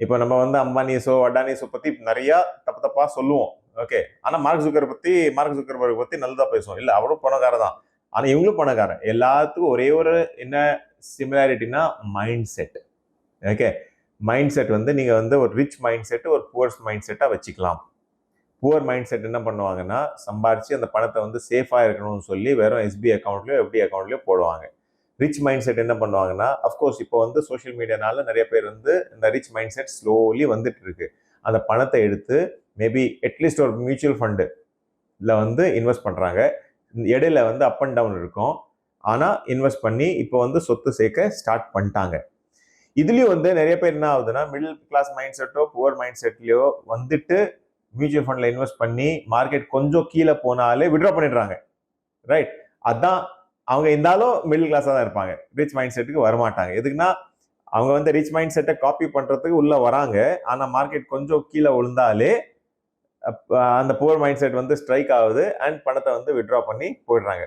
இப்போ நம்ம வந்து அம்பானிஸோ அடானிஸோ பத்தி நிறைய தப்பா சொல்லுவோம். ஓகே. ஆனா மார்க் ஜுக்கர்பர்க் பத்தி நல்லதா பேசுவோம். இல்ல அவரும் பணக்காரர் தான். ஆனா இவங்களும் பணக்காரன். எல்லாத்துக்கும் ஒரே ஒரு என்ன சிமிலாரிட்டினா mindset. Okay. Mindset வந்து நீங்க வந்து ஒரு ரிச் மைண்ட் செட் ஒரு புவர் மைண்ட் செட்டா வச்சுக்கலாம். புவர் மைண்ட் செட் என்ன பண்ணுவாங்கன்னா சம்பாரிச்சு அந்த பணத்தை வந்து சேஃபா இருக்கணும்னு சொல்லி வெறும் எஸ்பி அக்கௌண்ட்லயோ எஃப்டி அக்கௌண்ட்லயோ போடுவாங்க. ரிச் மைண்ட் செட் என்ன பண்ணுவாங்கன்னா அஃப்கோர்ஸ் இப்போ வந்து சோஷியல் மீடியானால நிறைய பேர் வந்து இந்த ரிச் மைண்ட் செட் ஸ்லோலி வந்துட்டு இருக்கு. அந்த பணத்தை எடுத்து மேபி அட்லீஸ்ட் ஒரு மியூச்சுவல் ஃபண்டு வந்து இன்வெஸ்ட் பண்றாங்க. இடையில வந்து அப் அண்ட் டவுன் இருக்கும். ஆனா இன்வெஸ்ட் பண்ணி இப்போ வந்து சொத்து சேர்க்க ஸ்டார்ட் பண்ணிட்டாங்க. இதுலயும் வந்து நிறைய பேர் என்ன ஆகுதுன்னா மிடில் கிளாஸ் மைண்ட் செட்டோ புவர் மைண்ட் செட்லயோ வந்துட்டு மியூச்சுவல் ஃபண்ட்ல இன்வெஸ்ட் பண்ணி மார்க்கெட் கொஞ்சம் கீழே போனாலே விட்ரா பண்ணிடுறாங்க. ரைட். அதான் அவங்க இருந்தாலும் மிடில் கிளாஸா தான் இருப்பாங்க. ரிச் மைண்ட் செட்டுக்கு வரமாட்டாங்க. எதுக்குன்னா அவங்க வந்து ரிச் மைண்ட் செட்டை காப்பி பண்றதுக்கு உள்ள வராங்க. ஆனா மார்க்கெட் கொஞ்சம் கீழே விழுந்தாலே அந்த புவர் மைண்ட் செட் வந்து ஸ்ட்ரைக் ஆகுது அண்ட் பணத்தை வந்து விட்ரா பண்ணி போயிடுறாங்க.